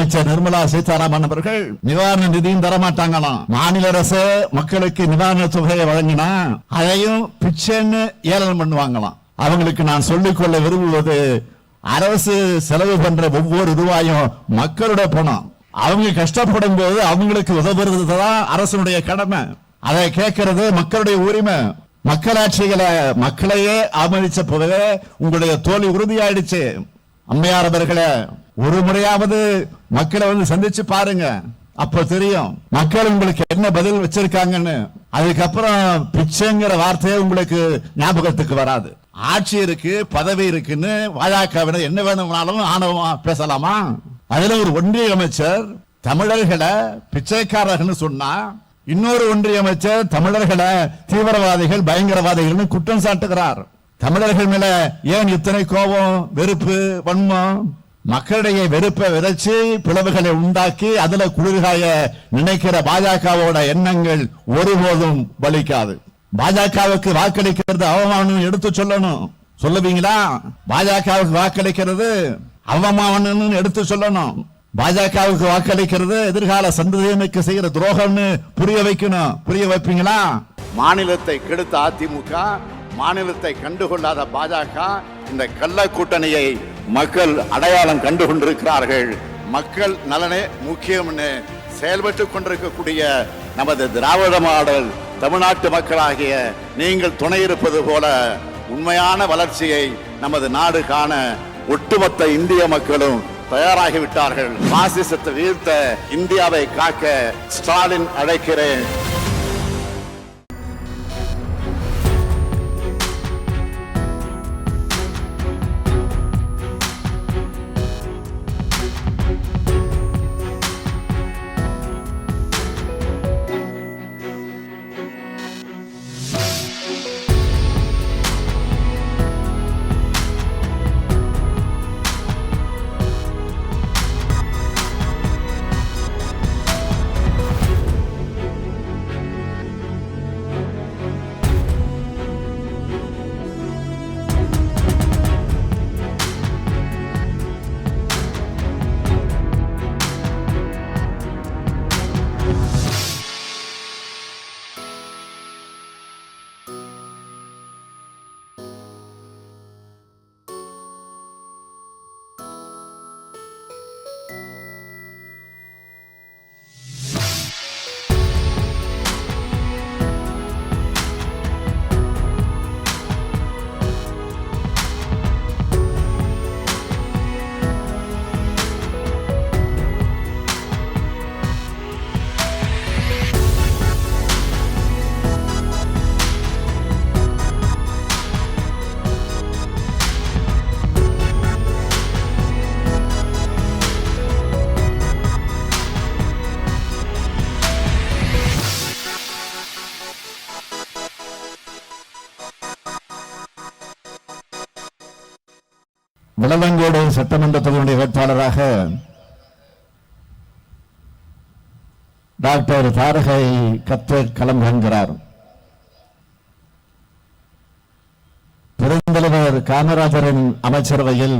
நிதியமைச்சர் நிர்மலா சீதாராமன் அவர்கள் நிவாரண நிதியும் தரமாட்டாங்களாம். மாநில அரசு மக்களுக்கு நிவாரண தொகையை வழங்கினா அதையும் பிச்சைன்னு ஏளனம் பண்ணுவாங்களாம். அவங்களுக்கு நான் சொல்லிக்கொள்ள விரும்புவது, அரசு செலவு பண்ற ஒவ்வொரு ரூபாயும் மக்களுடைய பணம். அவங்க கஷ்டப்படும் போது அவங்களுக்கு உதவுறது தான் அரசுடைய கடமை. அதை கேட்கறது மக்களுடைய உரிமை. மக்களாட்சிகளை மக்களையே அவமதிச்ச போதே உங்களுடைய தோல்வி உறுதியாயிடுச்சு. அம்மையார் அவர்களே, ஒரு முறையாவது மக்களை வந்து சந்திச்சு பாருங்க, அப்ப தெரியும் மக்கள் உங்களுக்கு என்ன பதில் வச்சிருக்காங்கன்னு. அதுக்கப்புறம் பிச்சைங்கிற வார்த்தையே உங்களுக்கு ஞாபகத்துக்கு வராது. ஆட்சி இருக்கு, பதவி இருக்குன்னு பாஜகவினர் என்ன வேணும்னாலும் ஆணவமா பேசலாமா? அதுல ஒரு ஒன்றிய அமைச்சர் தமிழர்களை பிச்சைக்காரர்கள் சொன்னா, இன்னொரு ஒன்றிய அமைச்சர் தமிழர்களை தீவிரவாதிகள் பயங்கரவாதிகள் குற்றம் சாட்டுகிறார். தமிழர்கள் மேல ஏன் இத்தனை கோபம், வெறுப்பு, வன்மம்? மக்களிடையே வெறுப்பை விதைச்சு பிளவுகளை உண்டாக்கி அதுல குளிர்காய நினைக்கிற பாஜகவோட எண்ணங்கள் ஒருபோதும் பலிக்காது. பாஜகவுக்கு வாக்களிக்கிறது அவமானம் எடுத்து சொல்லணும். சொல்லுவீங்களா? பாஜகவுக்கு வாக்களிக்கிறது அவமானம் எடுத்து சொல்லணும். பாஜகவுக்கு வாக்களிக்கிறது எதிர்கால சந்ததியினருக்கு செய்கிற துரோகம்னு புரிய வைக்கணும். புரிய வைப்பீங்களா? மாநிலத்தை கெடுத்த அதிமுக, மாநிலத்தை கண்டுகொள்ளாத பாஜக, இந்த கள்ள கூட்டணியை மக்கள் அடையாளம் கண்டு கொண்டிருக்கிறார்கள். மக்கள் நலனே முக்கியம்னு செயல்பட்டுக் கொண்டிருக்கக்கூடிய நமது திராவிட மாடல் தமிழ்நாட்டு மக்களாகிய நீங்கள் துணை இருப்பது போல உண்மையான வளர்ச்சியை நமது நாடு காண ஒட்டுமொத்த இந்திய மக்களும் தயாராகிவிட்டார்கள். பாசிசத்தை வீழ்த்த இந்தியாவை காக்க ஸ்டாலின் அழைக்கிறேன். விளவங்கோடு சட்டமன்ற தொகுதியுடைய வேட்பாளராக டாக்டர் தாரகை கத்த களம் காண்கிறார். பெருந்தலைவர் காமராஜரின் அமைச்சரவையில்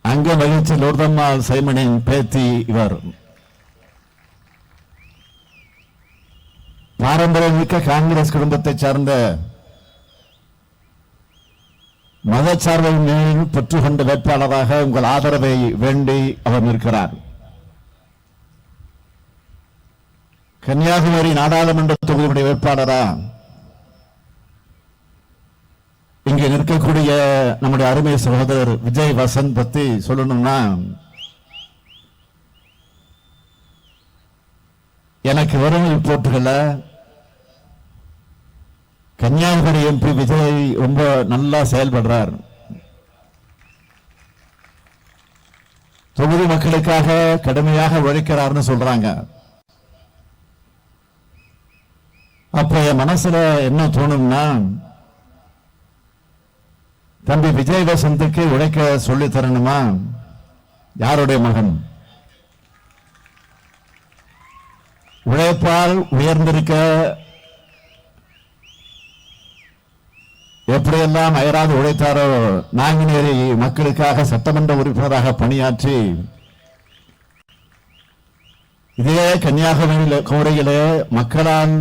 அங்கம் வகித்த லோர்தம்மாள் சைமனின் பேத்தி இவர். பாரம்பரியமிக்க காங்கிரஸ் குடும்பத்தை சார்ந்த மதச்சார்பை பெற்றுக் கொண்ட வேட்பாளராக உங்கள் ஆதரவை வேண்டி அவர் நிற்கிறார். கன்னியாகுமரி நாடாளுமன்ற தொகுதியுடைய வேட்பாளரா இங்கே நிற்கக்கூடிய நம்முடைய அருமை சகோதரர் விஜய் வசந்த் பத்தி சொல்லணும்னா, எனக்கு வரும் ரிப்போர்ட்டுகளை கன்னியாகுமரி எம்பி விஜய் ரொம்ப நல்லா செயல்படுறார். தொகுதி மக்களுக்காக கடுமையாக உழைக்கிறார்னு சொல்றாங்க. அப்ப என் மனசுல என்ன தோணும்னா, தம்பி விஜய் வசந்துக்கு உழைக்க சொல்லி தரணுமா? யாருடைய மகன்? உழைப்பால் உயர்ந்திருக்க எப்படியெல்லாம் அயராது உழைத்தாரோ, நாங்குநேரி மக்களுக்காக சட்டமன்ற உறுப்பினராக பணியாற்றி இதே கன்னியாகுமரியிலே மக்களால்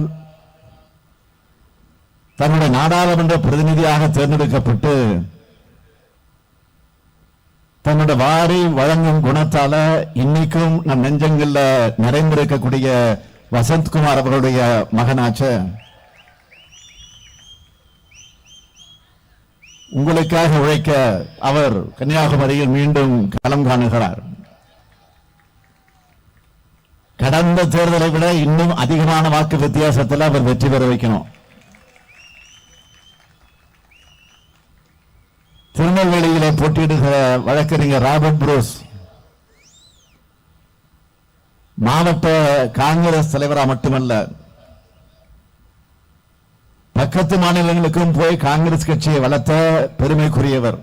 தன்னுடைய நாடாளுமன்ற பிரதிநிதியாக தேர்ந்தெடுக்கப்பட்டு தன்னுடைய வாரி வழங்கும் குணத்தால இன்னைக்கும் நம் நெஞ்சங்கள்ல நிறைந்திருக்கக்கூடிய வசந்த்குமார் அவர்களுடைய மகனாச்ச உங்களுக்காக உழைக்க அவர் கன்னியாகுமரியில் மீண்டும் களம் காணுகிறார். கடந்த தேர்தலை விட இன்னும் அதிகமான வாக்கு வித்தியாசத்தில் அவர் வெற்றி பெற வைக்கணும். திருநெல்வேலியிலே போட்டியிடுகிற வழக்கறிஞர் ராபர்ட் புரூஸ் மாவட்ட காங்கிரஸ் தலைவராக மட்டுமல்ல, பக்கத்து மாநிலங்களுக்கும் போய் காங்கிரஸ் கட்சியை வளர்த்த பெருமைக்குரியவர்.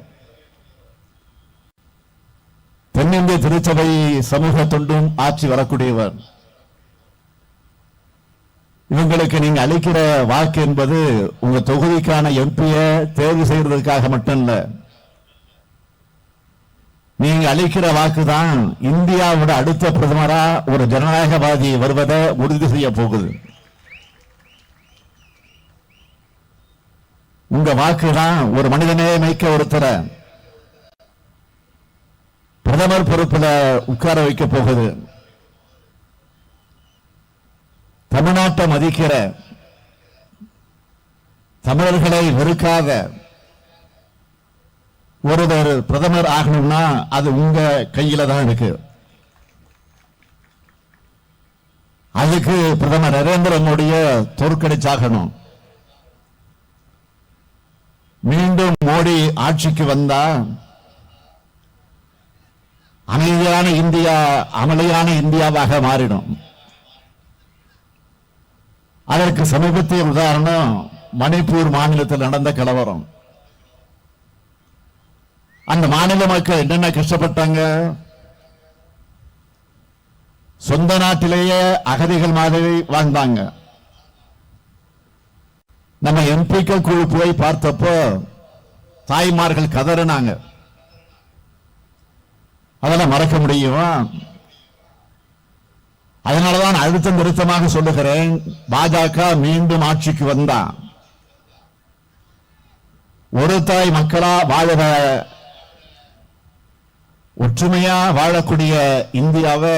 தென்னிந்திய திருச்சபை சமூக தொண்டும் ஆட்சி வரக்கூடியவர். இவங்களுக்கு நீங்க அளிக்கிற வாக்கு என்பது உங்க தொகுதிக்கான எம்பிய தேர்வு செய்வதற்காக மட்டும் இல்ல, நீங்க அளிக்கிற வாக்குதான் இந்தியாவோட அடுத்த பிரதமரா ஒரு ஜனநாயகவாதி வருவதை உறுதி செய்ய போகுது. உங்க வாக்குதான் ஒரு மனிதனே மிக்க ஒருத்தர பிரதமர் பொறுப்புல உட்கார வைக்க போகுது. தமிழ்நாட்டை மதிக்கிற, தமிழர்களை வெறுக்காத ஒருவர் பிரதமர் ஆகணும்னா அது உங்க கையில தான் இருக்கு. அதுக்கு பிரதமர் நரேந்திர மோடியை தோற்கடிச்சாகணும். மீண்டும் மோடி ஆட்சிக்கு வந்தா அமைதியான இந்தியா அமளியான இந்தியாவாக மாறிடும். அதற்கு சமீபத்திய உதாரணம் மணிப்பூர் மாநிலத்தில் நடந்த கலவரம். அந்த மாநில மக்கள் என்னென்ன கஷ்டப்பட்டாங்க. சொந்த நாட்டிலேயே அகதிகள் மாதிரி வாழ்ந்தாங்க. நம்ம எம்பிக்கள் குழு போய் பார்த்தப்போ தாய்மார்கள் கதறினாங்க. அதெல்லாம் மறக்க முடியுமா? அதனாலதான் அழுத்தம் திருத்தமாக சொல்லுகிறேன், பாஜக மீண்டும் ஆட்சிக்கு வந்தா ஒரு தாய் மக்களா வாழ ஒற்றுமையா வாழக்கூடிய இந்தியாவை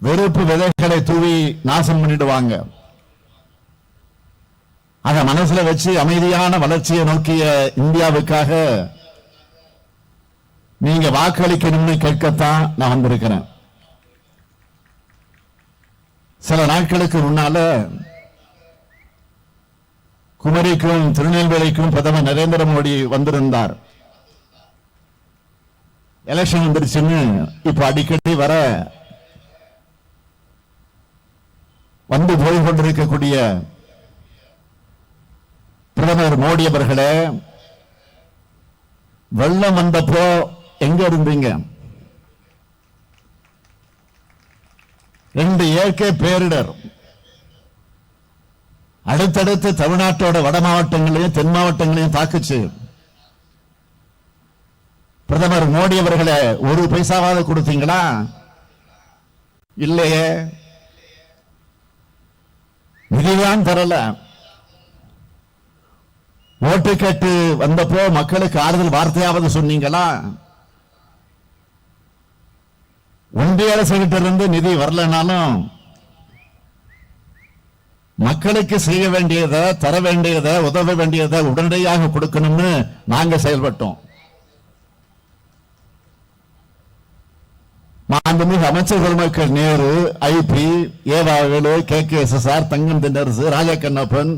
வெறுப்பு விதைகளை தூவி நாசம் பண்ணிடுவாங்க. அத மனசுல வச்சு அமைதியான வளர்ச்சியை நோக்கிய இந்தியாவுக்காக நீங்க வாக்களிக்கணும்னு கேட்கத்தான் நான் வந்திருக்கிறேன். சில நாட்களுக்கு முன்னால குமரிக்கும் திருநெல்வேலிக்கும் பிரதமர் நரேந்திர மோடி வந்திருந்தார். எலெக்ஷன் வந்துருச்சுன்னு இப்ப அடிக்கடி வந்து போய் கொண்டிருக்கக்கூடிய பிரதமர் மோடி அவர்களே, வெள்ளம் வந்தப்போ எங்க இருந்தீங்க? 2 இயற்கை பேரிடர் அடுத்தடுத்து தமிழ்நாட்டோட வட மாவட்டங்களையும் தென் மாவட்டங்களையும் தாக்குச்சு. பிரதமர் மோடி அவர்களே, ஒரு பைசாவாவது கொடுத்தீங்களா? இல்லையே, நிதிதான் தரல. ஓட்டு கேட்டு வந்தப்போ மக்களுக்கு ஆறுதல் வார்த்தையாவது சொன்னீங்களா? ஒன்றிய அரசு கிட்ட இருந்து நிதி வரலனாலும் மக்களுக்கு செய்ய வேண்டியதை, தர வேண்டியதை, உதவ வேண்டியதை உடனடியாக கொடுக்கணும்னு நாங்க செயல்பட்டோம். மாண்புமிகு அமைச்சர் பெருமக்கள் நேரு, ஐபி, ஏவாவேலு, KKSSR, தங்கம் தென்னரசு, ராஜகண்ணப்பன்,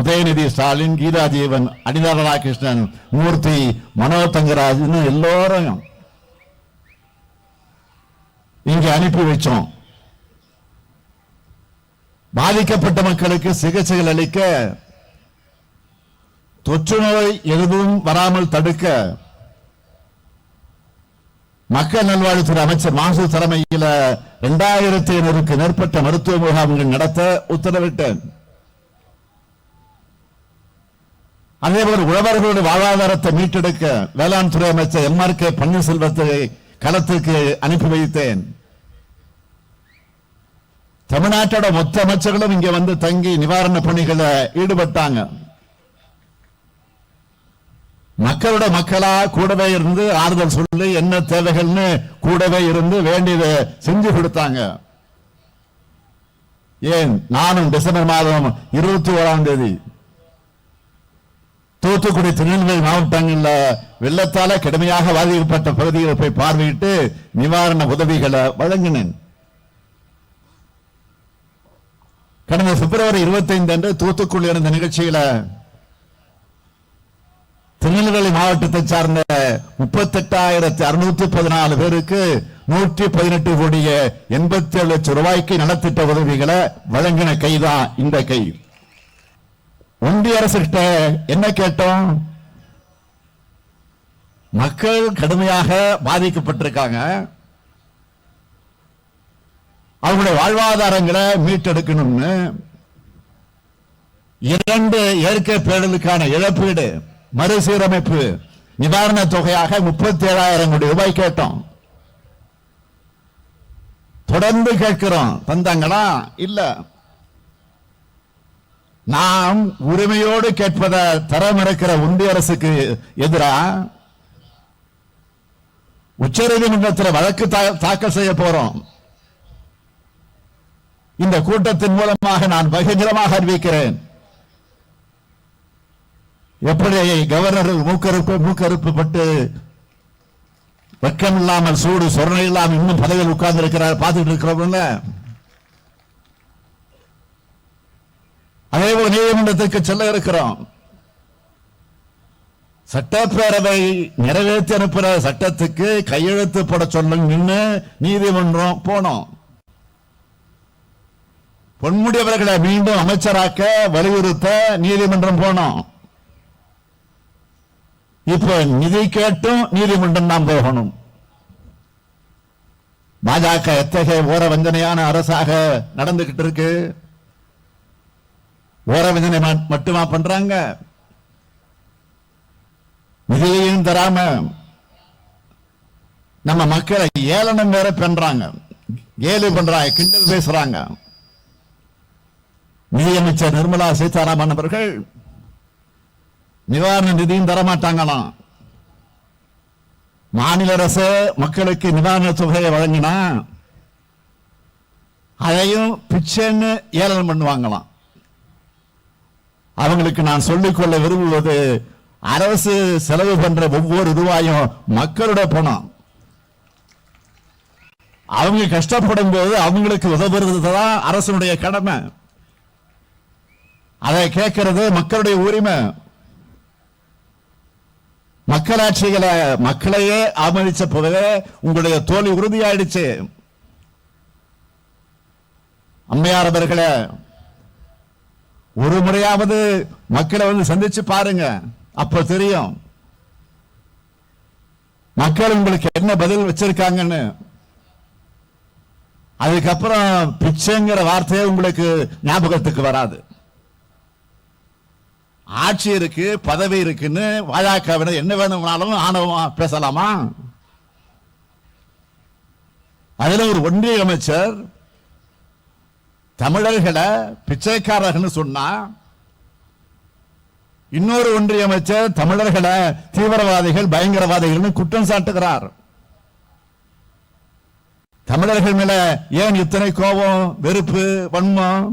உதயநிதி ஸ்டாலின், கீதாஜீவன், அனிதா ராதாகிருஷ்ணன், மூர்த்தி, மனோ தங்கராஜ் எல்லோரும் இங்கே அனுப்பி வச்சோம். பாதிக்கப்பட்ட மக்களுக்கு சிகிச்சைகள் அளிக்க, தொற்று நோய் எதுவும் வராமல் தடுக்க மக்கள் நல்வாழ்வுத்துறை அமைச்சர் மாசு தலைமையில் 2500க்கு மேற்பட்ட மருத்துவ முகாம்கள் நடத்த உத்தரவிட்டேன். அதேபோல் உழவர்களுடைய வாழ்வாதாரத்தை மீட்டெடுக்க வேளாண் துறை அமைச்சர் MRK பன்னீர்செல்வத்தை களத்துக்கு அனுப்பி வைத்தேன். தமிழ்நாட்டோட மொத்த அமைச்சர்களும் இங்க வந்து தங்கி நிவாரண பணிகளை ஈடுபட்டாங்க. மக்களோட மக்களா கூடவே இருந்து ஆறுதல் சொல்லி என்ன தேவைகள்னு கூடவே இருந்து வேண்டியதை செஞ்சு கொடுத்தாங்க. ஏன் நானும் டிசம்பர் மாதம் 21ஆம் தேதி தூத்துக்குடி திருநெல்வேலி மாவட்டங்கள்ல வெள்ளத்தால கடுமையாக பாதிக்கப்பட்ட பகுதிகளை போய் பார்வையிட்டு நிவாரண உதவிகளை வழங்கினேன். கடந்த பிப்ரவரி 25 அன்று தூத்துக்குடி இருந்த நிகழ்ச்சியில திருநெல்வேலி மாவட்டத்தை சார்ந்த 38,614 பேருக்கு 118 கோடியே 87 லட்சம் ரூபாய்க்கு நலத்திட்ட உதவிகளை வழங்கின கைதான் இந்த கை. ஒன்றிய அரசு கிட்ட என்ன கேட்டோம்? மக்கள் கடுமையாக பாதிக்கப்பட்டிருக்காங்க, அவங்களுடைய வாழ்வாதாரங்களை மீட்டெடுக்கணும்னு 2 இயற்கை பேரலுக்கான இழப்பீடு மறுசீரமைப்பு நிவாரண தொகையாக 37,000 கோடி ரூபாய் கேட்டோம். தொடர்ந்து கேட்கிறோம், தந்தாங்களா? இல்ல. நாம் உரிமையோடு கேட்பதை தர மறுக்கிற ஒன்றிய அரசுக்கு எதிராக உச்சநீதிமன்றத்தில் வழக்கு தாக்கல் செய்ய போறோம். இந்த கூட்டத்தின் மூலமாக நான் பகிரங்கமாக அறிவிக்கிறேன். எப்படி கவர்னர் மூக்கறுப்பு பட்டு வெக்கம் இல்லாமல் சூடு சொரணை இல்லாமல் இன்னும் பதவியில் உட்கார்ந்து இருக்கிறார், பார்த்துட்டு இருக்கிறோம்ல. அதேபோல் நீதிமன்றத்துக்கு செல்ல இருக்கிறோம். சட்டப்பேரவை நிறைவேற்றி அனுப்புற சட்டத்துக்கு கையெழுத்து போட சொல்லுங்கன்னு நீதிமன்றம் போனோம். பொன்முடி அவர்களை மீண்டும் அமைச்சராக்க வலியுறுத்த நீதிமன்றம் போனோம். இப்ப நிதி கேட்டும் நீதிமன்றம் தான் போகணும். பாஜக எத்தகைய ஓர வஞ்சனையான அரசாக நடந்துகிட்டு இருக்கு. ஓர வஞ்சனை மட்டுமா பண்றாங்க? நிதியையும் தராம நம்ம மக்களை ஏளனம் வேற பண்றாங்க, கேலி பண்றாங்க, கிண்டல் பேசுறாங்க. நிதியமைச்சர் நிர்மலா சீதாராமன் அவர்கள் நிவாரண நிதியும் தரமாட்டாங்களாம். மாநில அரசு மக்களுக்கு நிவாரண தொகையை வழங்கினா அதையும் பிச்சைன்னு ஏளனம் பண்ணுவாங்களாம். அவங்களுக்கு நான் சொல்லிக்கொள்ள விரும்புவது, அரசு செலவு பண்ற ஒவ்வொரு ரூபாயும் மக்களுடைய பணம். அவங்க கஷ்டப்படும் போது அவங்களுக்கு உதவுறதுதான் அரசுடைய கடமை. அதை கேட்கிறது மக்களுடைய உரிமை. மக்களாட்சிகளை மக்களையே அவமதிச்ச போதே உங்களுடைய தோல்வி உறுதியாயிடுச்சு. அம்மையார் அவர்களே, ஒரு முறையாவது மக்களை வந்து சந்திச்சு பாருங்க, அப்ப தெரியும் மக்கள் உங்களுக்கு என்ன பதில் வச்சிருக்காங்கன்னு. அதுக்கப்புறம் பிச்சைங்கிற வார்த்தையே உங்களுக்கு ஞாபகத்துக்கு வராது. ஆட்சி இருக்கு, பதவி இருக்குன்னு பாஜகவினர் என்ன வேணும்னாலும் ஆணவமா பேசலாமா? அதுல ஒரு ஒன்றிய அமைச்சர் தமிழர்களை பிச்சைக்காரர்கள் சொன்னா, இன்னொரு ஒன்றிய அமைச்சர் தமிழர்களை தீவிரவாதிகள் பயங்கரவாதிகள் குற்றம் சாட்டுகிறார். தமிழர்கள் மேல ஏன் இத்தனை கோபம், வெறுப்பு, வன்மம்?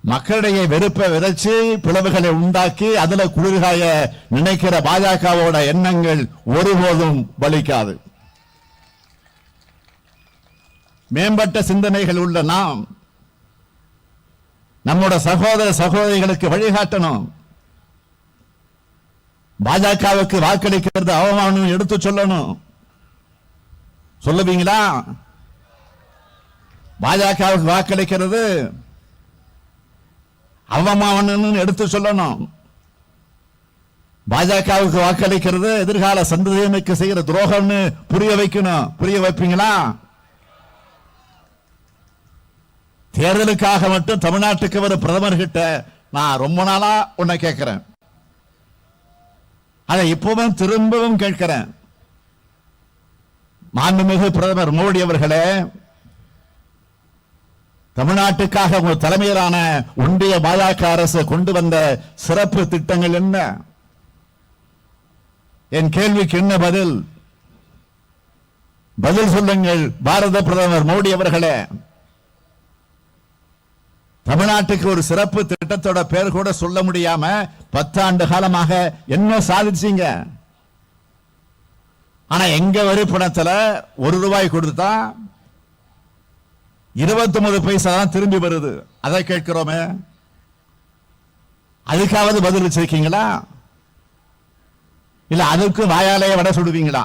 மக்களிடையே வெறுப்பை விதைச்சு பிளவுகளை உண்டாக்கி அதுல குளிர்காய நினைக்கிற பாஜகவோட எண்ணங்கள் ஒருபோதும் பலிக்காது. மேம்பட்ட சிந்தனைகள் உள்ள நாம் நம்முடைய சகோதர சகோதரிகளுக்கு வழிகாட்டணும். பாஜகவுக்கு வாக்களிக்கிறது அவமானம் எடுத்து சொல்லணும். சொல்லுவீங்களா? பாஜகவுக்கு வாக்களிக்கிறது அவமானம் எடுத்து சொல்லணும். பாஜகவுக்கு வாக்களிக்கிறது எதிர்கால சந்ததியினருக்கு செய்கிற துரோகம்னு புரிய வைக்கணும். புரிய வைப்பீங்களா? தேர்தலுக்காக மட்டும் தமிழ்நாட்டுக்கு ஒரு பிரதமர் கிட்ட நான் ரொம்ப நாளா உன்னை கேட்கிறேன், அதை இப்பவும் திரும்பவும் கேட்கிறேன். மாண்புமிகு பிரதமர் மோடி அவர்களே, தமிழ்நாட்டுக்காக உங்கள் தலைமையிலான ஒன்றிய பாஜக அரசு கொண்டு வந்த சிறப்பு திட்டங்கள் என்ன? என் கேள்விக்கு என்ன பதில்? பதில் சொல்லுங்கள் பாரத பிரதமர் மோடி அவர்களே. தமிழ்நாட்டுக்கு ஒரு சிறப்பு திட்டத்தோட பேர் கூட சொல்ல முடியாம 10 ஆண்டு காலமாக என்ன சாதிச்சீங்க? ஆனா எங்க வரி பணத்துல ₹1 கொடுத்தா 29 பைசா தான் திரும்பி வருது. அதை கேட்கிறோமே, அதுக்காவது பதில் வச்சிருக்கீங்களா? இல்ல அதுக்கு வாயாலேயே வட சுடுவீங்களா?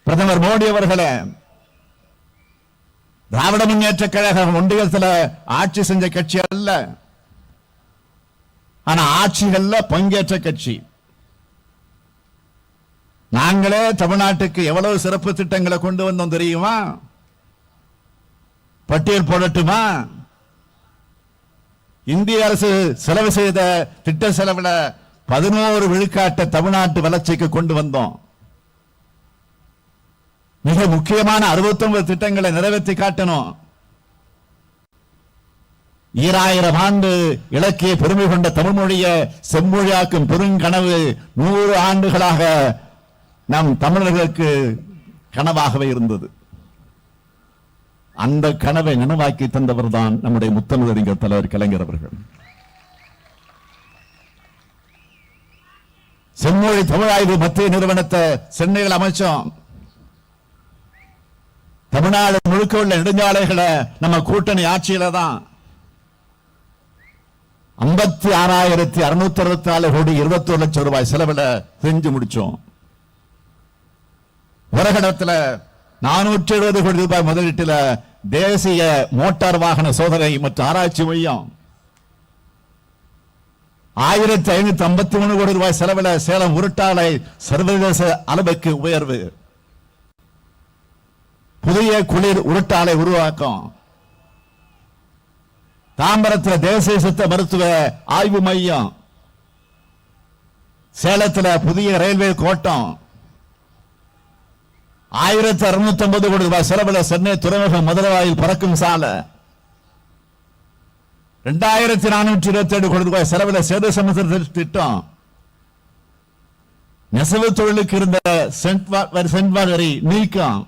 பிரதமர் மோடி அவர்களே, திராவிட முன்னேற்ற கழகம் ஒன்றியத்தில் ஆட்சி செஞ்ச கட்சி அல்ல, ஆனா ஆட்சிகள்ல பங்கேற்ற கட்சி. நாங்களே தமிழ்நாட்டுக்கு எவ்வளவு சிறப்பு திட்டங்களை கொண்டு வந்தோம் தெரியுமா? பட்டியல் போடட்டுமா? இந்திய அரசு செலவு செய்த திட்ட செலவுல 11 விழுக்காட்டை தமிழ்நாட்டு வளர்ச்சிக்கு கொண்டு வந்தோம். மிக முக்கியமான 69 திட்டங்களை நிறைவேற்றி காட்டணும். 2000 ஆண்டு இலக்கிய பெருமை கொண்ட தமிழ் மொழியை செம்மொழியாக்கும் பெருங்கனவு 100 ஆண்டுகளாக நம் தமிழர்களுக்கு கனவாகவே இருந்தது. அந்த கனவை நினைவாக்கி தந்தவர் தான் நம்முடைய முத்தமிழறிஞர் தலைவர் கலைஞர் அவர்கள். செம்மொழி தமிழாய்வு மத்திய நிறுவனத்தை சென்னையில் அமைச்சோம். தமிழ்நாடு முழுக்க உள்ள நெடுஞ்சாலைகளை நம்ம கூட்டணி ஆட்சியில தான் 56,664 கோடி 21 லட்சம் ரூபாய் செலவில் செஞ்சு முடிச்சோம். உலகத்தில் 470 கோடி ரூபாய் முதலீட்டில் தேசிய மோட்டார் வாகன சோதனை மற்றும் ஆராய்ச்சி மையம், 1553 கோடி ரூபாய் செலவில் சேலம் உருட்டாலை சர்வதேச அளவுக்கு உயர்வு, புதிய குளிர் உருட்டாலை உருவாக்கம், தாம்பரத்தில் தேசிய சித்த மருத்துவ ஆய்வு மையம், சேலத்தில் புதிய ரயில்வே கோட்டம், 1650 கோடி ரூபாய் செலவில் சென்னை துறைமுகம் முதலவாயில் பறக்கும் சாலை, 2427 கோடி ரூபாய் செலவில் சேது சமுத்திர திட்டம், நெசவு தொழிலுக்கு இருந்த சென்ட்வால் வரி நீக்கம்,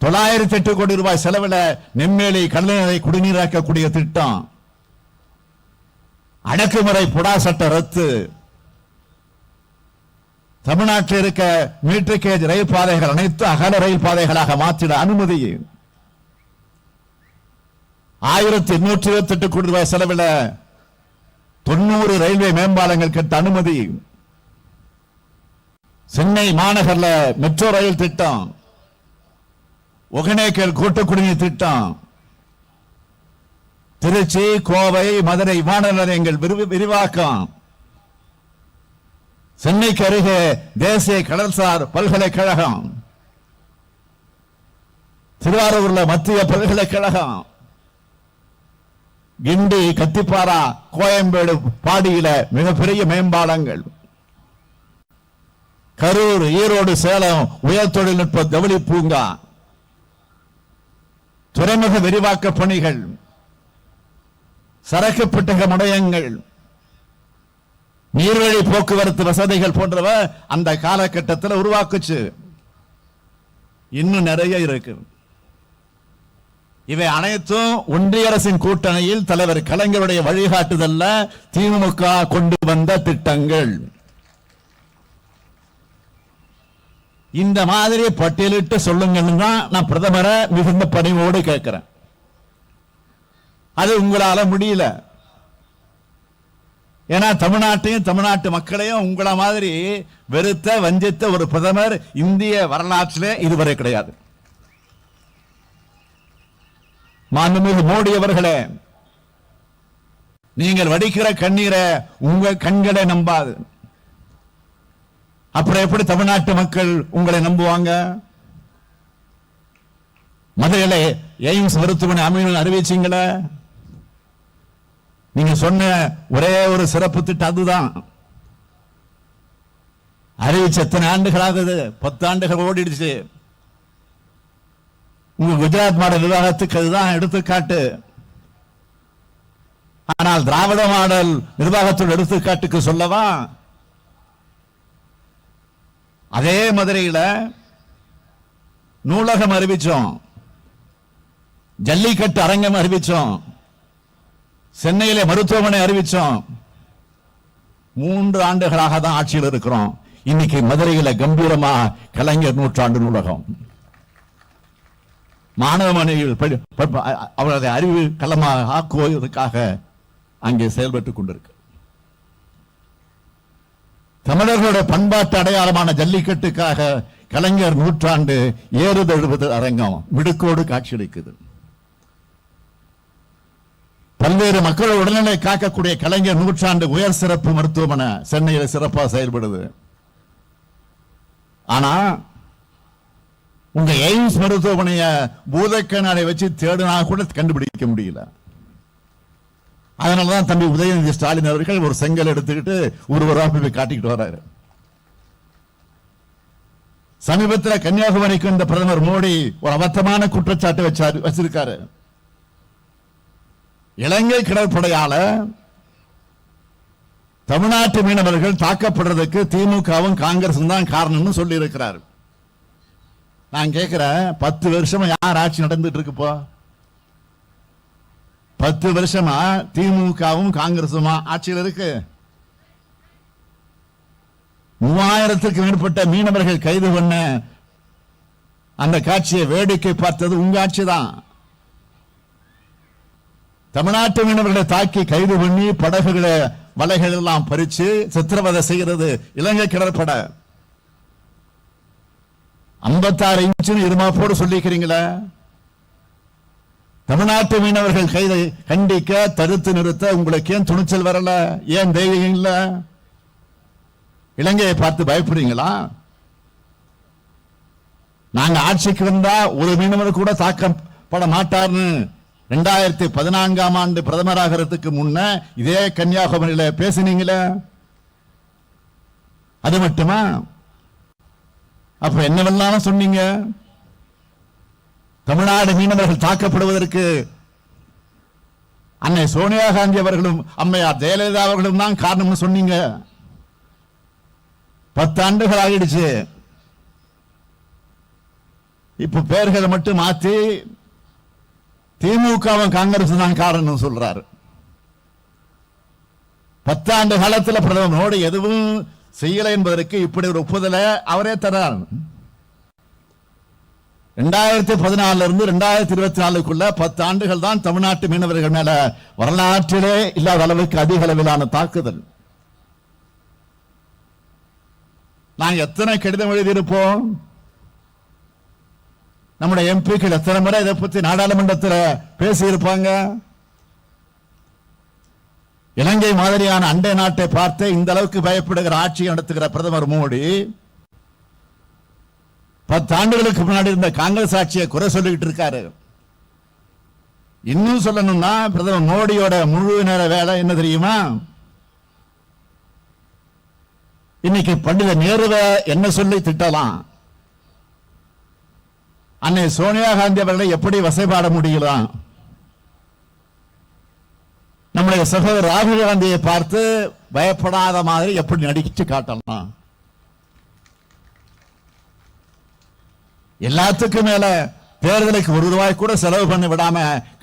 908 கோடி ரூபாய் செலவில் நெம்மேலி கடல்நீரை குடிநீராக்கக்கூடிய திட்டம், அடக்குமுறை புடா சட்ட ரத்து, தமிழ்நாட்டில் இருக்க மீட்டர் கேஜ் ரயில் பாதைகள் அனைத்து அகல ரயில் பாதைகளாக மாற்றிட அனுமதி, 1828 கோடி ரூபாய் செலவில் 90 ரயில்வே மேம்பாலங்கள் கட்ட அனுமதி, சென்னை மாநகர்ல மெட்ரோ ரயில் திட்டம், ஒகனேக்கல் கூட்டு குடிநீர் திட்டம், திருச்சி கோவை மதுரை விமான நிலையங்கள் விரிவாக்கம், சென்னைக்கு அருகே தேசிய கடல்சார் பல்கலைக்கழகம், திருவாரூர்ல மத்திய பல்கலைக்கழகம், கிண்டி கத்திப்பாரா கோயம்பேடு பாடியில மிகப்பெரிய மேம்பாலங்கள், கரூர் ஈரோடு சேலம் உயர் தொழில்நுட்ப ஜவுளி பூங்கா, துறைமுக விரிவாக்க பணிகள், சரக்கு பெட்டக முனையங்கள், நீர்வழி போக்குவரத்து வசதிகள் போன்றவ அந்த காலகட்டத்தில் உருவாக்குச்சு. இன்னும் நிறைய இருக்கு. இவை அனைத்தும் ஒன்றிய அரசின் கூட்டணியில் தலைவர் கலைஞருடைய வழிகாட்டுதல்ல திமுக கொண்டு வந்த திட்டங்கள். இந்த மாதிரி பட்டியலிட்டு சொல்லுங்கன்னு தான் நான் பிரதமரை மிகுந்த பணிவோடு கேட்கிறேன். அது உங்களால முடியல. ஏன்னா தமிழ்நாட்டையும் தமிழ்நாட்டு மக்களையும் உங்கள மாதிரி வெறுத்த வஞ்சித்த ஒரு பிரதமர் இந்திய வரலாற்றிலே இதுவரை கிடையாது. மாண்புமிகு மோடி அவர்களே, நீங்கள் வடிக்கிற கண்ணீரை உங்க கண்களை நம்பாது. அப்புறம் எப்படி தமிழ்நாட்டு மக்கள் உங்களை நம்புவாங்க? மதுரையிலே எய்ம்ஸ் மருத்துவமனை அமையும் அறிவிச்சீங்களே. நீங்க சொன்ன ஒரே ஒரு சிறப்பு திட்டம் அதுதான். அறிவிச்ச எத்தனை ஆண்டுகள் ஆகுது? 10 ஆண்டுகள் ஓடிடுச்சு. உங்க குஜராத் மாடல் நிர்வாகத்துக்கு அதுதான் எடுத்துக்காட்டு. ஆனால் திராவிட மாடல் நிர்வாகத்தோட எடுத்துக்காட்டுக்கு சொல்லவா? அதே மதுரையில் நூலகம் அறிவிச்சோம், ஜல்லிக்கட்டு அரங்கம் அறிவிச்சோம், சென்னையிலே மருத்துவமனை அறிவிச்சோம். 3 ஆண்டுகளாக தான் ஆட்சியில் இருக்கிறோம். இன்னைக்கு மதுரையில கம்பீரமா கலைஞர் நூற்றாண்டு நூலகம், மாணவ மாணவிகள் அவரது அறிவு களமாக ஆக்குவதற்காக அங்கே செயல்பட்டுக் கொண்டிருக்கு. தமிழர்களுடைய பண்பாட்டு அடையாளமான ஜல்லிக்கட்டுக்காக கலைஞர் நூற்றாண்டு ஏறுதழுவது அரங்கம் மிடுக்கோடு காட்சியளிக்குது. பல்வேறு மக்கள் உடல்நிலை காக்கக்கூடிய கலைஞர் நூற்றாண்டு உயர் சிறப்பு மருத்துவமனை சென்னையில் சிறப்பாக செயல்படுது. ஆனா உங்க எய்ம்ஸ் மருத்துவமனைய பூதக்கண்ணாடை வச்சு தேடினா கூட கண்டுபிடிக்க முடியல. அதனாலதான் தம்பி உதயநிதி ஸ்டாலின் அவர்கள் ஒரு செங்கல் எடுத்துக்கிட்டு ஒருவராக போய் காட்டிக்கிட்டு வர்றாரு. சமீபத்தில் கன்னியாகுமரிக்கு இந்த பிரதமர் மோடி ஒரு அபத்தமான குற்றச்சாட்டு வச்சிருக்காரு. இலங்கை கடற்படையால தமிழ்நாட்டு மீனவர்கள் தாக்கப்படுறதுக்கு திமுகவும் காங்கிரசும் தான் காரணம்னு சொல்லி இருக்கிறார். நான் கேட்கிறேன், 10 வருஷமா யார் ஆட்சி நடந்துட்டு இருக்குப்போ? 10 வருஷமா திமுகவும் காங்கிரசுமா ஆட்சியில் இருக்கு. 3000க்கு மேற்பட்ட மீனவர்கள் கைது பண்ண அந்த காட்சியை வேடிக்கை பார்த்தது உங்க ஆட்சி தான். தமிழ்நாட்டு மீனவர்களை தாக்கி கைது பண்ணி படகுகளை வலைகள் எல்லாம் பறிச்சு சித்திரவதை செய்கிறது இலங்கை கடற்படை. 56 இன்ச்சு இருமாப்போடு சொல்லிக்கிறீங்களா? தமிழ்நாட்டு மீனவர்கள் கைதை கண்டிக்க தடுத்து நிறுத்த உங்களுக்கு ஏன் துணிச்சல் வரல? ஏன் தைரியம் இல்ல? இலங்கையை பார்த்து பயப்படுறீங்களா? நாங்க ஆட்சிக்கு வந்தா ஒரு மீனவர் கூட தாக்கப்பட மாட்டார்னு 2014ஆம் ஆண்டு பிரதமராகிறதுக்கு முன்ன இதே கன்னியாகுமரியில பேசினீங்களே. அது மட்டுமா? அப்ப என்னவெல்லாம் சொன்னீங்க? தமிழ்நாடு மீனவர்கள் தாக்கப்படுவதற்கு அன்னை சோனியா காந்தி அவர்களும் அம்மையார் ஜெயலலிதா அவர்களும் தான் காரணம்னு சொன்னீங்க. 10 ஆண்டுகள் ஆகிடுச்சு. இப்ப பெயர்களை மட்டும் மாத்தி திமுகவும் காங்கிரஸ் தான் காரணம் சொல்றாரு. 10 ஆண்டு காலத்தில் பிரதமர் மோடி எதுவும் செய்யல என்பதற்கு இப்படி ஒரு ஒப்புதலை அவரே தரார். 2014 இருந்து 2024க்குள்ள 10 ஆண்டுகள் தான் தமிழ்நாட்டு மீனவர்கள் மேல வரலாற்றிலே இல்லாத அளவுக்கு அதிக அளவிலான தாக்குதல். நான் எத்தனை கடிதம் எழுதியிருப்போம்? நம்முடைய எம்பிக்கள் எத்தனை முறை இதை பற்றி நாடாளுமன்றத்தில் பேசியிருப்பாங்க? இலங்கை மாதிரியான அண்டை நாட்டை பார்த்து இந்த அளவுக்கு பயப்படுகிற ஆட்சி நடத்துகிற பிரதமர் மோடி 10 ஆண்டுகளுக்கு முன்னாடி இருந்த காங்கிரஸ் ஆட்சியை குறை சொல்லிக்கிட்டு இருக்காரு. இன்னும் சொல்லணும்னா பிரதமர் மோடியோட முழு நேர வேலை என்ன தெரியுமா? இன்னைக்கு பண்டித நேருவை என்ன சொல்லி திட்டலாம், அன்னை சோனியா காந்தி அவர்களை எப்படி வசைபாட முடியலாம், நம்முடைய சகோதரர் ராகுல் காந்தியை பார்த்து பயப்படாத மாதிரி எப்படி நடிச்சு காட்டலாம். எல்லாத்துக்கும் மேல தேர்தலுக்கு ₹1 கூட செலவு பண்ணி விடாம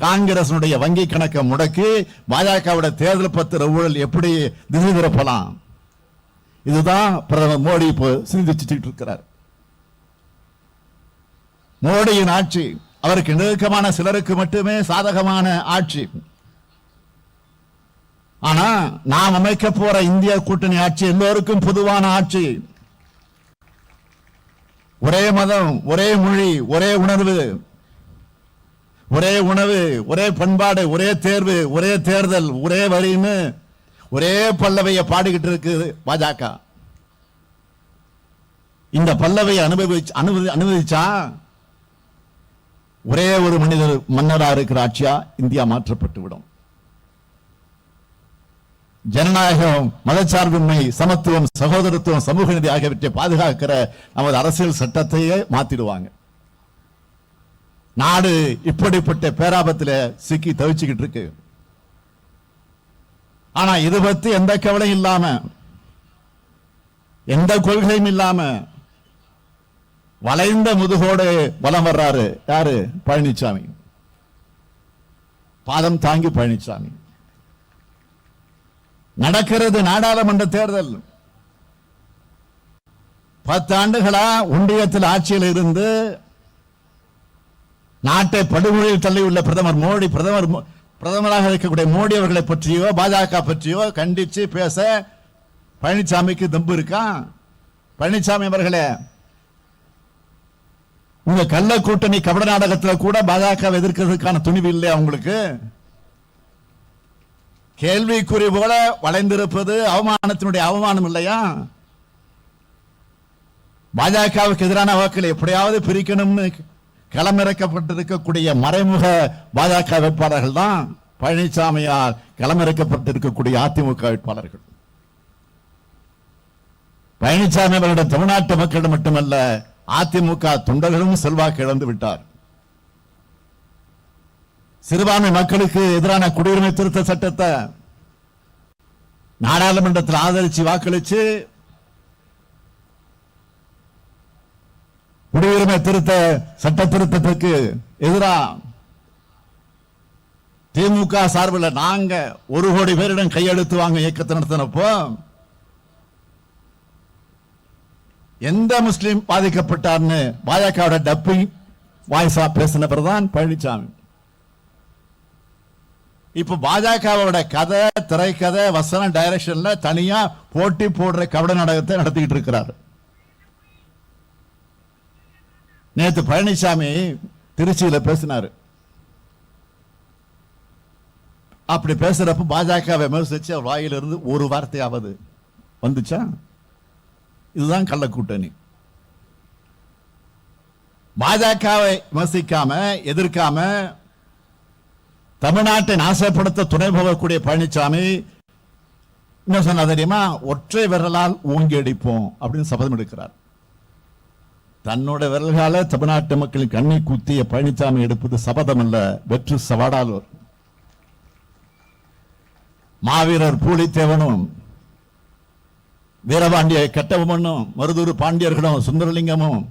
காங்கிரஸ் வங்கி கணக்கை முடக்கி பாஜக தேர்தல் பத்திர ஊழல் எப்படி திசை திருப்பலாம்? இதுதான் பிரதமர் மோடி இப்போ சிந்திச்சுட்டு இருக்கிறார். மோடியின் ஆட்சி அவருக்கு நெருக்கமான சிலருக்கு மட்டுமே சாதகமான ஆட்சி. ஆனா நாம் அமைக்க போற இந்திய கூட்டணி ஆட்சி எல்லோருக்கும் பொதுவான ஆட்சி. ஒரே மதம், ஒரே மொழி, ஒரே உணர்வு, ஒரே உணவு, ஒரே பண்பாடு, ஒரே தேர்வு, ஒரே தேர்தல், ஒரே வரின்னு ஒரே பல்லவைய பாடிக்கிட்டு இருக்கு பாஜக. இந்த பல்லவையை அனுமதிச்சா ஒரே ஒரு மனிதர் மன்னரா இருக்கிற ஆட்சியா இந்தியா மாற்றப்பட்டு விடும். ஜனநாயகம், மதச்சார்பின்மை, சமத்துவம், சகோதரத்துவம், சமூக நீதி ஆகியவற்றை பாதுகாக்கிற நமது அரசியல் சட்டத்தையே மாத்திடுவாங்க. நாடு இப்படிப்பட்ட பேராபத்தில் சிக்கி தவிச்சுக்கிட்டு இருக்கு. ஆனா இது பத்தி எந்த கவலையும் இல்லாம, எந்த கொள்கையும் இல்லாம வளைந்த முதுகோடு வலம் வர்றாரு யாரு? பழனிசாமி. பாதம் தாங்கி பழனிசாமி. நடக்கிறது நாடாளுமன்ற தேர்தல். 10 ஆண்டுகளா ஒன்றியத்தில் ஆட்சியில் இருந்து நாட்டை படுகொலையில் தள்ளியுள்ள பிரதமராக இருக்கக்கூடிய மோடி அவர்களை பற்றியோ பாஜக பற்றியோ கண்டிச்சு பேச பழனிசாமிக்கு தெம்பு இருக்கா? பழனிசாமி அவர்களே, உங்க கள்ள கூட்டணி கபட நாடகத்தில் கூட பாஜக எதிர்க்கிறதுக்கான துணிவு இல்லையா உங்களுக்கு? கேள்விக்குறி போல வளைந்திருப்பது அவமானத்தினுடைய அவமானம் இல்லையா? பாஜகவுக்கு எதிரான வாக்களை எப்படியாவது பிரிக்கணும்னு களமிறக்கப்பட்டிருக்கக்கூடிய மறைமுக பாஜக வேட்பாளர்கள் தான் பழனிசாமியால் களமிறக்கப்பட்டிருக்கக்கூடிய அதிமுக வேட்பாளர்கள். பழனிசாமி அவர்களிடம் தமிழ்நாட்டு மக்களிடம் மட்டுமல்ல, அதிமுக தொண்டர்களும் செல்வாக்கு இழந்து விட்டார். சிறுபான்மை மக்களுக்கு எதிரான குடியுரிமை திருத்த சட்டத்தை நாடாளுமன்றத்தில் ஆதரிச்சு வாக்களிச்சு குடியுரிமை திருத்த சட்ட திருத்தத்துக்கு எதிராக திமுக சார்பில் நாங்க 1 கோடி பேரிடம் கையெழுத்து வாங்க இயக்கத்தை நடத்தினப்போ எந்த முஸ்லீம் பாதிக்கப்பட்டார்னு பாஜக டப்பிங் வாய்ஸா பேசினவர் தான் பழனிசாமி. இப்ப பாஜகவோட கதை, திரைக்கதை, வசனம், டைரக்ஷன்ல தனியா போட்டி போடுற கபட நாடகத்தை நடத்திக்கிட்டு இருக்கிறார். நேற்று பழனிசாமி திருச்சியில பேசினாரு. அப்படி பேசுறப்ப பாஜக விமர்சிச்சு அவர் வாயிலிருந்து ஒரு வார்த்தையாவது வந்துச்சா? இதுதான் கள்ள கூட்டணி. பாஜகவை விமர்சிக்காம எதிர்க்காம தமிழ்நாட்டை நாசப்படுத்த துணை போகக்கூடிய பழனிசாமி என்ன சொன்னா தெரியுமா? ஒற்றை விரலால் ஓங்கி அடிப்போம் அப்படின்னு சபதம் எடுக்கிறார். தன்னோட விரல்கால தமிழ்நாட்டு மக்களின் கண்ணை குத்திய பழனிசாமி எடுப்பது சபதம் அல்ல, வெற்று சவாடால். மாவீரர் பூலித்தேவனும் வீரபாண்டிய கட்டபொம்மனும் மருதூர் பாண்டியர்களும் சுந்தரலிங்கமும்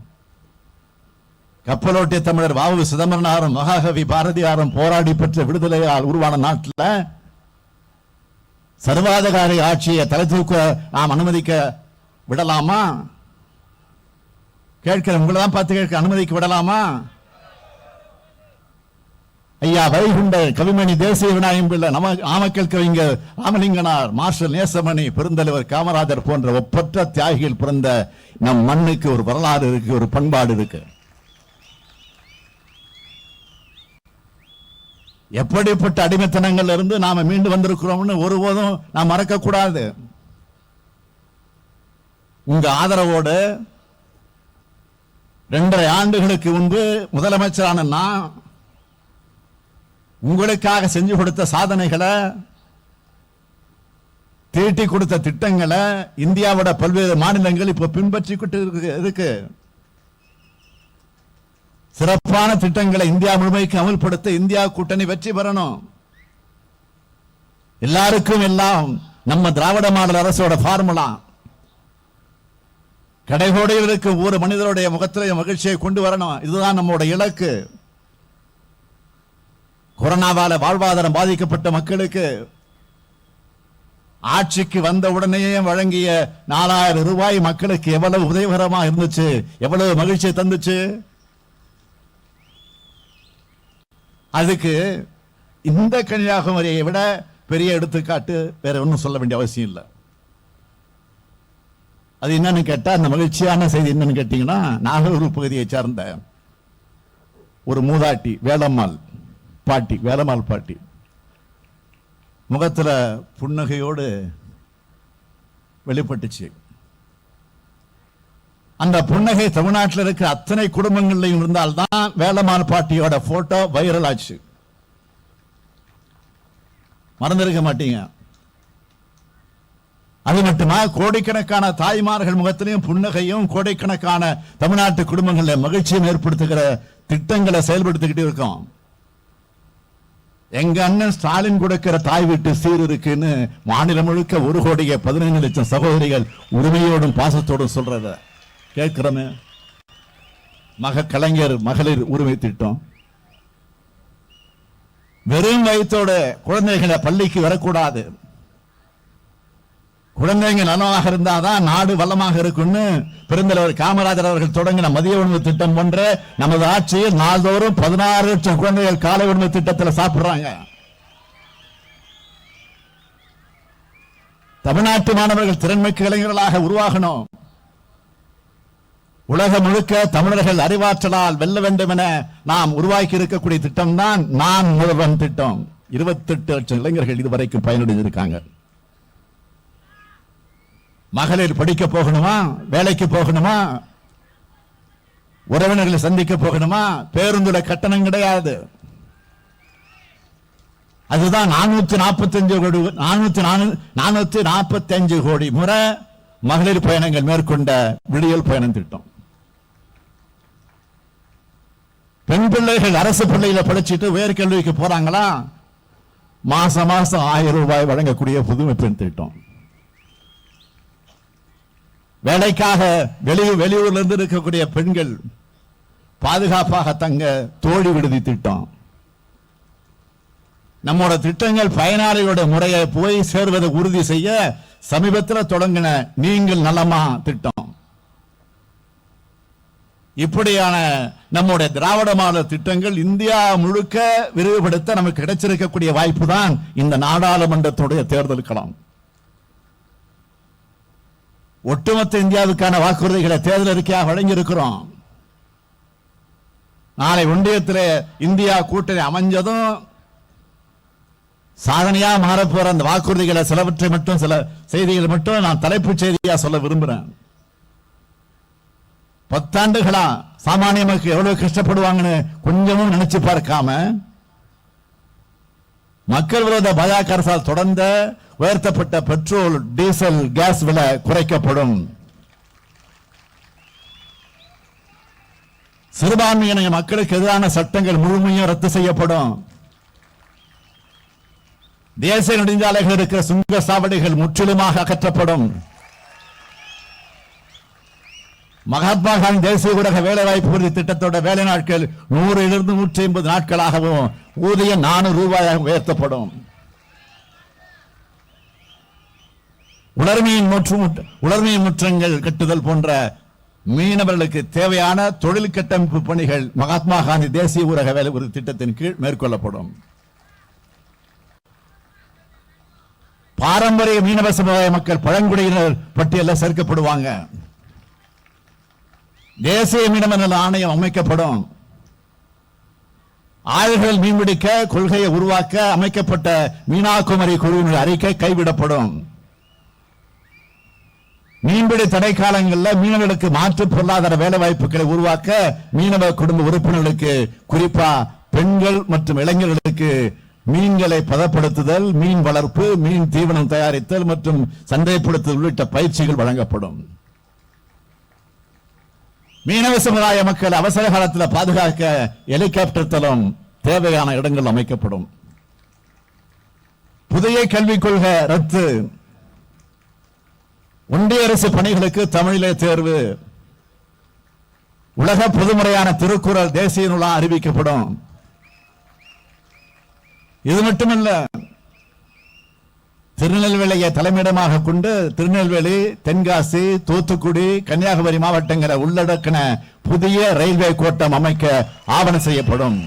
கப்பலோட்டிய தமிழர் வாவு சிதம்பரனாரும் மகாகவி பாரதியாரும் போராடி பெற்ற விடுதலையால் உருவான நாட்டில் சர்வாதிகாரி ஆட்சியை தலை தூக்க நாம் அனுமதிக்க விடலாமா? கேட்கிற உங்களை தான் பார்த்து கேட்க அனுமதிக்க விடலாமா? ஐயா வைகுண்ட கவிமணி தேசிய விநாயகம் பிள்ளை, நாமக்கல் கவிஞர் ராமலிங்கனார், மார்ஷல் நேசமணி, பெருந்தலைவர் காமராஜர் போன்ற ஒப்பற்ற தியாகிகள் பிறந்த நம் மண்ணுக்கு ஒரு வரலாறு இருக்கு, ஒரு பண்பாடு இருக்கு. எப்படிப்பட்ட அடிமைத்தனங்கள் இருந்து நாம மீண்டு வந்திருக்கிறோம்னு ஒருபோதும் நாம் மறக்க கூடாது. உங்க ஆதரவோடு 2.5 ஆண்டுகளுக்கு முன்பு முதலமைச்சரான நான் உங்களுக்காக செஞ்சு கொடுத்த சாதனைகளை, தீட்டி கொடுத்த திட்டங்களை இந்தியாவோட பல்வேறு மாநிலங்கள் இப்ப பின்பற்றிக்கிட்டு இருக்கு. சிறப்பான திட்டங்களை இந்தியா முழுமைக்கு அமல்படுத்த இந்தியா கூட்டணி வெற்றி பெறணும். எல்லாருக்கும் எல்லாம் நம்ம திராவிட மாடல் அரசோட ஃபார்முலா. கடைகோடியில் இருக்கும் ஒரு மனிதனுடைய முகத்திலே மகிழ்ச்சியை கொண்டு வரணும். இதுதான் நம்முடைய இலக்கு. கொரோனாவால வாழ்வாதாரம் பாதிக்கப்பட்ட மக்களுக்கு ஆட்சிக்கு வந்த உடனேயே வழங்கிய 4000 ரூபாய் மக்களுக்கு எவ்வளவு உதவிகரமாக இருந்துச்சு, எவ்வளவு மகிழ்ச்சியை தந்துச்சு. அதுக்கு இந்த கன்னியாகுமரியை விட பெரிய எடுத்துக்காட்டு வேற ஒன்றும் சொல்ல வேண்டிய அவசியம் இல்லை. அது என்னன்னு கேட்டா, அந்த மகிழ்ச்சியான செய்தி என்னன்னு கேட்டீங்கன்னா, நாகூர் பகுதியை சார்ந்த ஒரு மூதாட்டி வேலம்மாள் பாட்டி முகத்துல புன்னகையோடு வெளிப்பட்டுச்சு. அந்த புன்னகை தமிழ்நாட்டில் இருக்கிற அத்தனை குடும்பங்களையும் இருந்தால்தான் வேலம்மாள் பாட்டியோட போட்டோ வைரல் ஆச்சு. மறந்திருக்க மாட்டீங்க. அது மட்டுமா, கோடிக்கணக்கான தாய்மார்கள் முகத்திலையும் புன்னகையும், கோடிக்கணக்கான தமிழ்நாட்டு குடும்பங்களில் மகிழ்ச்சியும் ஏற்படுத்துகிற திட்டங்களை செயல்படுத்திக்கிட்டு இருக்கோம். எங்க அண்ணன் ஸ்டாலின் கொடுக்கிற தாய் வீட்டு சீர் இருக்குன்னு மாநிலம் முழுக்க 1,15,00,000 சகோதரிகள் உரிமையோடும் பாசத்தோடும் சொல்றத கேட்கிறோமே. கலைஞர் மகளிர் உரிமை திட்டம், வெறும் வயிற்றோட குழந்தைகளை பள்ளிக்கு வரக்கூடாது, குழந்தைங்க நலமாக இருந்தாதான் நாடு வல்லமாக இருக்குன்னு பெருந்தலைவர் காமராஜர் அவர்கள் தொடங்கின மதிய உணவு திட்டம் போன்ற நமது ஆட்சியில் நாள்தோறும் 16 லட்சம் குழந்தைகள் காலை உணவு திட்டத்தில் சாப்பிடுறாங்க. தமிழ்நாட்டு மாணவர்கள் திறன்மிக்க இளைஞர்களாக உருவாகணும். உலகம் முழுக்க தமிழர்கள் அறிவாற்றலால் வெல்ல வேண்டும் என நாம் உருவாக்கி இருக்கக்கூடிய திட்டம் தான் நான் முதல்வன் திட்டம். 28 லட்சம் இளைஞர்கள் இதுவரைக்கும் பயனடைந்திருக்காங்க. மகளிர் படிக்க போகணுமா, வேலைக்கு போகணுமா, உறவினர்களை சந்திக்க போகணுமா, பேருந்துல கட்டணம் கிடையாது. அதுதான் 445 கோடி முறை மகளிர் பயணங்கள் மேற்கொண்ட விடியல் பயணம் திட்டம். பெண் பிள்ளைகள் அரசு பள்ளியில படிச்சுட்டு உயர்கல்விக்கு போறாங்களா, மாசம் மாசம் 1000 ரூபாய் வழங்கக்கூடிய புதுமை பெண் திட்டம். வேலைக்காக வெளியூர்ல இருந்து இருக்கக்கூடிய பெண்கள் பாதுகாப்பாக தங்க தோழி விடுதி திட்டம். நம்மோட திட்டங்கள் பயனாளிகளோட முறையை போய் சேர்வதை உறுதி செய்ய சமீபத்தில் தொடங்கின நீங்கள் நலமா திட்டம். இப்படியான நம்முடைய திராவிட மாடல் திட்டங்கள் இந்தியா முழுக்க விரிவுபடுத்த நமக்கு கிடைச்சிருக்கக்கூடிய வாய்ப்பு தான் இந்த நாடாளுமன்றத்துடைய தேர்தல் களம். ஒட்டுமொத்த இந்தியாவுக்கான வாக்குறுதிகளை தேர்தல் அறிக்கையாக வழங்கியிருக்கிறோம். நாளை ஒன்றியத்தில் இந்தியா கூட்டணி அமைஞ்சதும் சாதனையா மாறப்போற அந்த வாக்குறுதிகளை சிலவற்றை மட்டும், சில செய்திகள் மட்டும் நான் தலைப்புச் செய்தியா சொல்ல விரும்புறேன். 10 ஆண்டுகளா சாமானிய மக்கள் எவ்வளவு கஷ்டப்படுவாங்கன்னு கொஞ்சமும் நினைச்சு பார்க்காம மக்கள் விரோத பாஜக அரசால் தொடர்ந்த உயர்த்தப்பட்ட பெட்ரோல், டீசல், கேஸ் விலை குறைக்கப்படும். சிறுபான்மையின மக்களுக்கு எதிரான சட்டங்கள் முழுமையும் ரத்து செய்யப்படும். தேசிய நெடுஞ்சாலைகள் இருக்கிற சுங்க சாவடிகள் முற்றிலுமாக அகற்றப்படும். மகாத்மா காந்தி தேசிய ஊரக வேலை வாய்ப்பு உறுதி திட்டத்தோட வேலை நாட்கள் 100 150 நாட்களாகவும் ஊதியம் 400 ரூபாயாக உயர்த்தப்படும். உலர்மீன் முற்றங்கள் கட்டுதல் போன்ற மீனவர்களுக்கு தேவையான தொழில் கட்டமைப்பு பணிகள் மகாத்மா காந்தி தேசிய ஊரக வேலை உறுதி திட்டத்தின் கீழ் மேற்கொள்ளப்படும். பாரம்பரிய மீனவ சமுதாய மக்கள் பழங்குடியினர் பட்டியலில் சேர்க்கப்படுவாங்க. தேசிய மீனவ நல ஆணையம் அமைக்கப்படும். ஆய்வுகள் மீன்பிடிக்க கொள்கையை உருவாக்க அமைக்கப்பட்ட மீனாகுமரி குழுவினர் அறிக்கை கைவிடப்படும். மீன்பிடி தடை காலங்களில் மீனவர்களுக்கு மாற்று பொருளாதார வேலை வாய்ப்புகளை உருவாக்க மீனவ குடும்ப உறுப்பினர்களுக்கு, குறிப்பா பெண்கள் மற்றும் இளைஞர்களுக்கு மீன்களை பதப்படுத்துதல், மீன் வளர்ப்பு, மீன் தீவனம் தயாரித்தல் மற்றும் சந்தைப்படுத்துதல் உள்ளிட்ட பயிற்சிகள் வழங்கப்படும். மீனவ சமுதாய மக்கள் அவசர காலத்தில் பாதுகாக்க ஹெலிகாப்டர் தளம் தேவையான இடங்கள் அமைக்கப்படும். புதிய கல்விக் கொள்கை ரத்து. ஒன்றிய அரசு பணிகளுக்கு தமிழிலே தேர்வு. உலக பொதுமுறையான திருக்குறள் தேசிய நூலாக அறிவிக்கப்படும். இது மட்டுமல்ல, திருநெல்வேலியை தலைமையிடமாக கொண்டு திருநெல்வேலி, தென்காசி, தூத்துக்குடி, கன்னியாகுமரி மாவட்டங்களை உள்ளடக்கின புதிய ரயில்வே கோட்டம் அமைக்க ஆவணம் செய்யப்படும்.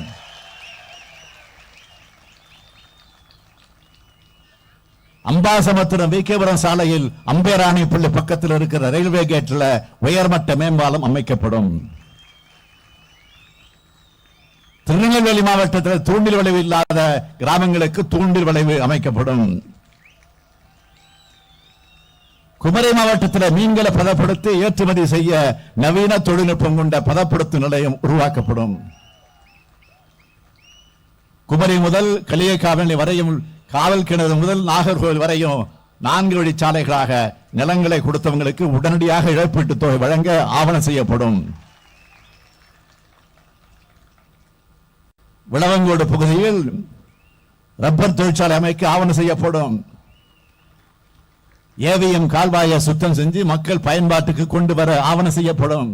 அம்பாசமுத்திரம் விகேபுரம் சாலையில் அம்பேராணி பள்ளி பக்கத்தில் இருக்கிற ரயில்வே கேட்டில் உயர்மட்ட மேம்பாலம் அமைக்கப்படும். திருநெல்வேலி மாவட்டத்தில் தூண்டில் வளைவு இல்லாத கிராமங்களுக்கு தூண்டில் வளைவு அமைக்கப்படும். குமரி மாவட்டத்தில் மீன்களை பதப்படுத்தி ஏற்றுமதி செய்ய நவீன தொழில்நுட்பம் கொண்ட பதப்படுத்தும் நிலையம் உருவாக்கப்படும். குமரி முதல் களியக்காவிளை வரையும், காவல் கிணறு முதல் நாகர்கோவில் வரையும் 4 வழிச்சாலைகளாக நிலங்களை கொடுத்தவங்களுக்கு உடனடியாக இழப்பீட்டுத் தொகை வழங்க ஆவணம் செய்யப்படும். விளவங்கோடு பகுதியில் ரப்பர் தொழிற்சாலை அமைக்க ஆவணம் செய்யப்படும். ஏவிஎம் கால்வாயை சுத்தம் செஞ்சு மக்கள் பயன்பாட்டுக்கு கொண்டு வர ஆவணம் செய்யப்படும்.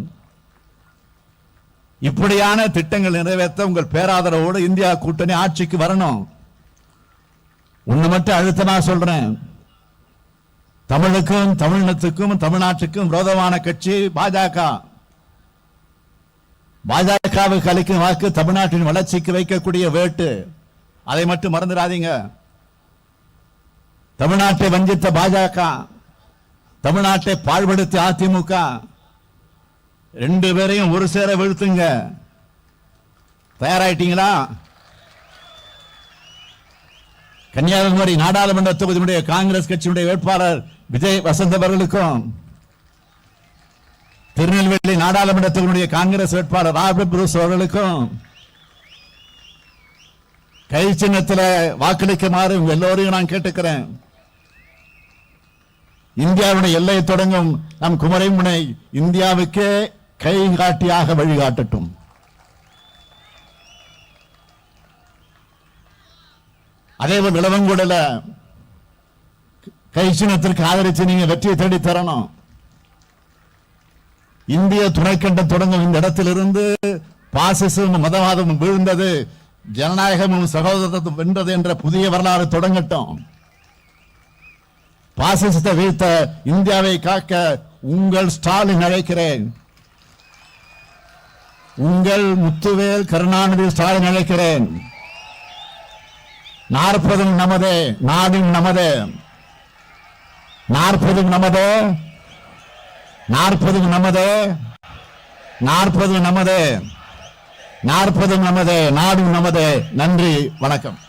இப்படியான திட்டங்கள் நிறைவேற்ற உங்கள் பேராதரவோடு இந்தியா கூட்டணி ஆட்சிக்கு வரணும். ஒண்ணு மட்டும் அழுத்தமா சொல்றேன், தமிழுக்கும் தமிழினத்துக்கும் தமிழ்நாட்டுக்கும் விரோதமான கட்சி பாஜக. பாஜகவுக்கு அளிக்கும் வாக்கு தமிழ்நாட்டின் வளர்ச்சிக்கு வைக்கக்கூடிய வேட்டு. அதை மட்டும் மறந்துடாதீங்க. தமிழ்நாட்டை வஞ்சித்த பாஜக, தமிழ்நாட்டை பாழ்படுத்தி அதிமுக, 2 பேரையும் ஒரு சேர வீழ்த்துங்க. தயாராயிட்டீங்களா? கன்னியாகுமரி நாடாளுமன்ற தொகுதியுடைய காங்கிரஸ் கட்சியுடைய வேட்பாளர் விஜய் வசந்த் அவர்களுக்கும், திருநெல்வேலி நாடாளுமன்ற தொகுதியுடைய காங்கிரஸ் வேட்பாளர் ராபர்ட் புரூஸ் அவர்களுக்கும் கை சின்னத்தில் வாக்களிக்குமாறு எல்லோரையும் நான் கேட்டுக்கிறேன். இந்தியாவுடைய எல்லை தொடங்கும் நம் குமரி முனை இந்தியாவுக்கே கை காட்டியாக வழிகாட்டட்டும். அதேபோல் விளவங்கோடுல கை சின்னத்திற்கு ஆதரித்து நீங்க வெற்றியை தேடி தரணும். இந்திய துணைக்கண்டம் தொடங்கும் இந்த இடத்திலிருந்து பாசிசமும் மதவாதமும் வீழ்ந்தது, ஜனநாயகமும் சகோதரத்துவம் வென்றது என்ற புதிய வரலாறு தொடங்கட்டும். பாசிசத்தை வீழ்த்த இந்தியாவை காக்க உங்கள் ஸ்டாலின் அழைக்கிறேன். உங்கள் முத்துவேல் கருணாநிதி ஸ்டாலின் அழைக்கிறேன். 40 நமதே, நாடும் நமதே. 40 நமதே, 40 நமதே, 40 நமதே, 40 நமதே, நாடும் நமதே. நன்றி, வணக்கம்.